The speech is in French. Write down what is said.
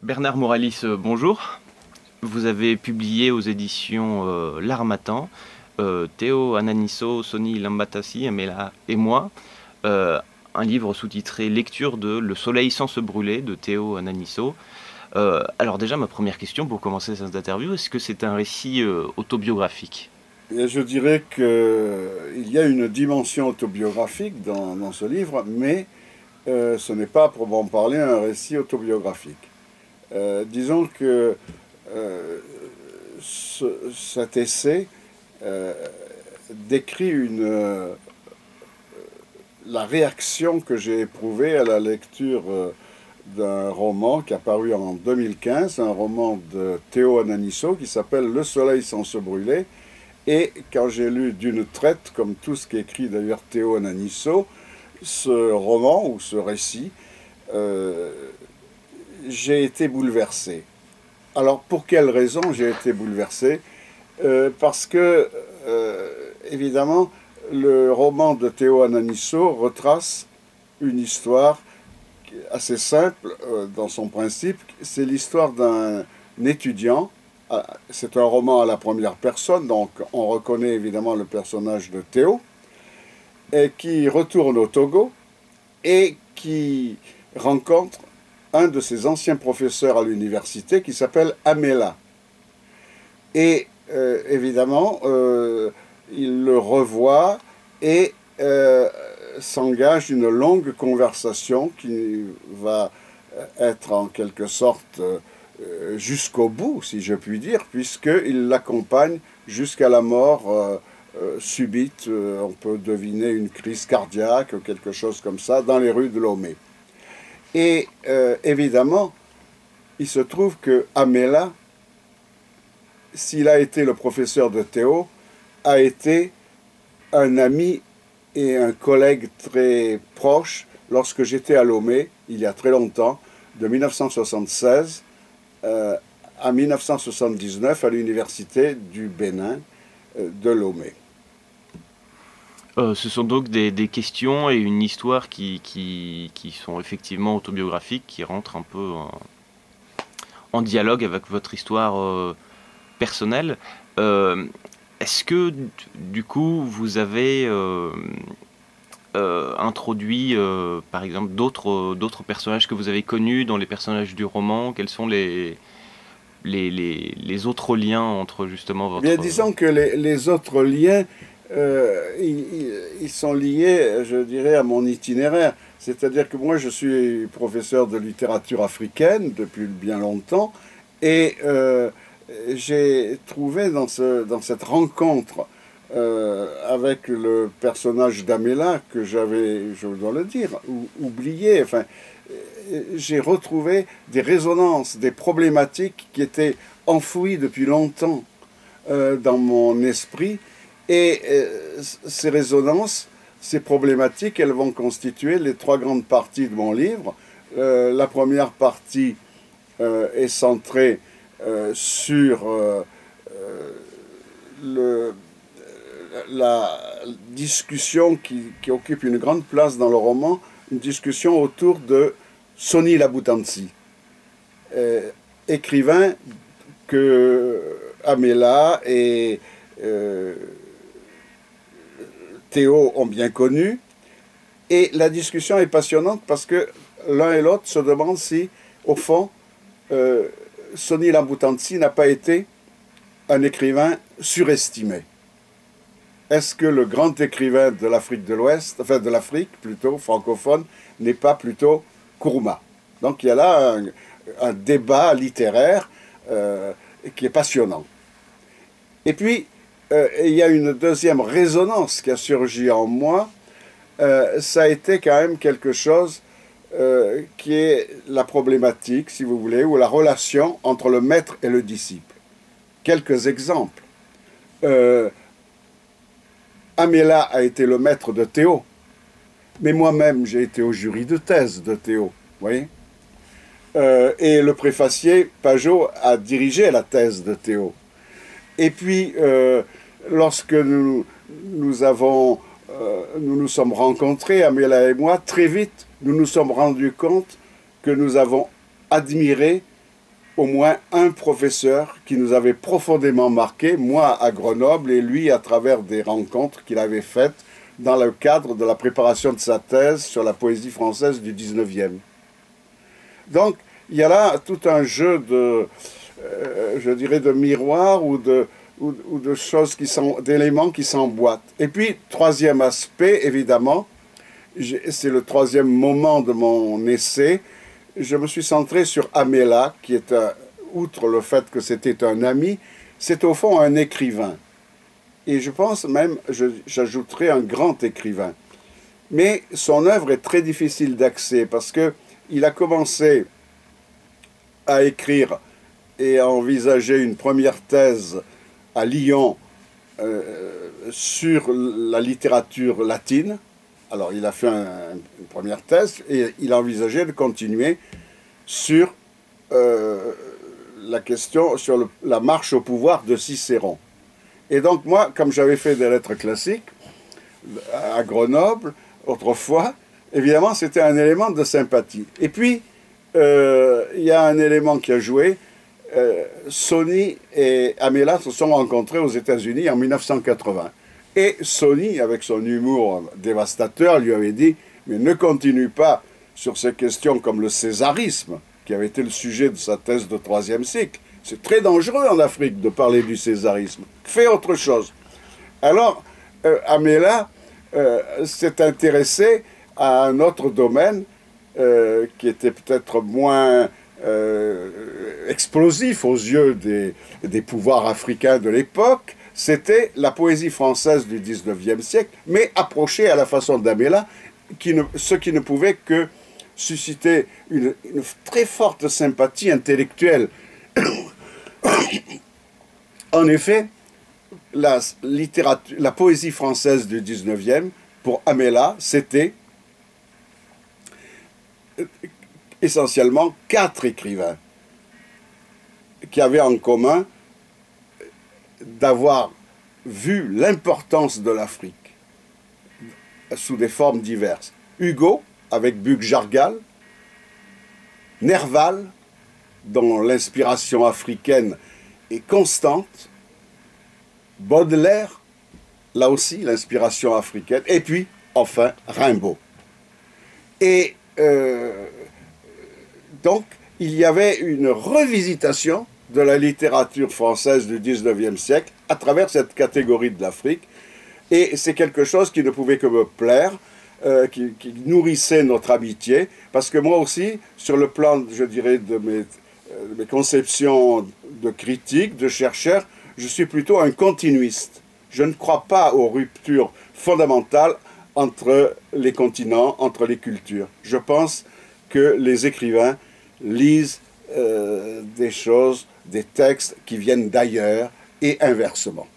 Bernard Moralis, bonjour. Vous avez publié aux éditions L'Harmattan, Théo Ananisso, Sony Lambatassi, Amela et moi, euh, un livre sous-titré Lecture de Le soleil sans se brûler de Théo Ananisso. Alors déjà, ma première question pour commencer cette interview, est-ce que c'est un récit autobiographique? Et je dirais qu'il y a une dimension autobiographique dans ce livre, mais ce n'est pas, pour en parler, un récit autobiographique. Disons que euh, cet essai euh, décrit la réaction que j'ai éprouvée à la lecture d'un roman qui a paru en 2015, un roman de Théo Ananisso qui s'appelle Le soleil sans se brûler. Et quand j'ai lu d'une traite, comme tout ce qu'écrit d'ailleurs Théo Ananisso, ce roman ou ce récit, euh, j'ai été bouleversé. Alors pour quelle raison j'ai été bouleversé? Parce que, évidemment, le roman de Théo Ananisso retrace une histoire assez simple dans son principe. C'est l'histoire d'un étudiant. C'est un roman à la première personne, donc on reconnaît évidemment le personnage de Théo, et qui retourne au Togo et qui rencontre un de ses anciens professeurs à l'université qui s'appelle Amela. Et évidemment, il le revoit et s'engage une longue conversation qui va être en quelque sorte jusqu'au bout, si je puis dire, puisqu'il l'accompagne jusqu'à la mort subite. On peut deviner une crise cardiaque ou quelque chose comme ça dans les rues de Lomé. Et évidemment, il se trouve que Amela, s'il a été le professeur de Théo, a été un ami et un collègue très proche lorsque j'étais à Lomé, il y a très longtemps, de 1976 à 1979 à l'université du Bénin de Lomé. Ce sont donc des questions et une histoire qui sont effectivement autobiographiques, qui rentrent un peu en dialogue avec votre histoire personnelle. Euh, Est-ce que du coup vous avez introduit par exemple d'autres personnages que vous avez connus dans les personnages du roman? Quels sont les autres liens entre justement Eh bien, votre... disons que les autres liens, ils sont liés, je dirais, à mon itinéraire. C'est-à-dire que moi, je suis professeur de littérature africaine depuis bien longtemps, et j'ai trouvé dans cette rencontre avec le personnage d'Amela, que j'avais, je dois le dire, oublié, enfin, j'ai retrouvé des résonances, des problématiques qui étaient enfouies depuis longtemps dans mon esprit. Et ces résonances, ces problématiques, elles vont constituer les trois grandes parties de mon livre. La première partie est centrée sur le, la discussion qui occupe une grande place dans le roman, une discussion autour de Sony Laboutansi, écrivain que Amela et Théo ont bien connu. Et la discussion est passionnante parce que l'un et l'autre se demandent si, au fond, Sony Laboutansi n'a pas été un écrivain surestimé. Est-ce que le grand écrivain de l'Afrique de l'Ouest, enfin de l'Afrique plutôt, francophone, n'est pas plutôt Nkrumah? Donc il y a là un débat littéraire qui est passionnant. Et puis, il y a une deuxième résonance qui a surgi en moi. Ça a été quand même quelque chose qui est la problématique, si vous voulez, ou la relation entre le maître et le disciple. Quelques exemples. Amela a été le maître de Théo, mais moi-même j'ai été au jury de thèse de Théo, vous voyez. Et le préfacier Pajot a dirigé la thèse de Théo. Et puis, lorsque nous nous sommes rencontrés, Amela et moi, très vite, nous nous sommes rendus compte que nous avons admiré au moins un professeur qui nous avait profondément marqué, moi à Grenoble et lui à travers des rencontres qu'il avait faites dans le cadre de la préparation de sa thèse sur la poésie française du 19e. Donc, il y a là tout un jeu de, je dirais, de miroirs ou de choses d'éléments qui s'emboîtent. Et puis, troisième aspect, évidemment, c'est le troisième moment de mon essai, je me suis centré sur Amela, qui est, outre le fait que c'était un ami, c'est au fond un écrivain. Et je pense même, j'ajouterai un grand écrivain. Mais son œuvre est très difficile d'accès parce qu'il a commencé à écrire et à envisager une première thèse à Lyon sur la littérature latine. Alors il a fait une première thèse et il a envisagé de continuer sur la question, sur la marche au pouvoir de Cicéron. Et donc moi, comme j'avais fait des lettres classiques à Grenoble, autrefois, évidemment c'était un élément de sympathie. Et puis, il y a un élément qui a joué. Sony et Amela se sont rencontrés aux États-Unis en 1980. Et Sony, avec son humour dévastateur, lui avait dit « Mais ne continue pas sur ces questions comme le césarisme, qui avait été le sujet de sa thèse de 3e cycle. C'est très dangereux en Afrique de parler du césarisme. Fais autre chose. » Alors, Amela s'est intéressée à un autre domaine qui était peut-être moins explosif aux yeux des pouvoirs africains de l'époque. C'était la poésie française du 19e siècle, mais approchée à la façon d'Amela, ce qui ne pouvait que susciter une très forte sympathie intellectuelle. En effet, la poésie française du 19e, pour Amela, c'était essentiellement 4 écrivains qui avaient en commun d'avoir vu l'importance de l'Afrique sous des formes diverses. Hugo, avec Buck-Jargal, Nerval, dont l'inspiration africaine est constante, Baudelaire, là aussi l'inspiration africaine, et puis, enfin, Rimbaud. Et donc, il y avait une revisitation de la littérature française du 19e siècle à travers cette catégorie de l'Afrique. Et c'est quelque chose qui ne pouvait que me plaire, qui nourrissait notre amitié, parce que moi aussi, sur le plan, je dirais, de mes conceptions de critique, de chercheur, je suis plutôt un continuiste. Je ne crois pas aux ruptures fondamentales entre les continents, entre les cultures. Je pense que les écrivains lisent des choses, des textes qui viennent d'ailleurs et inversement.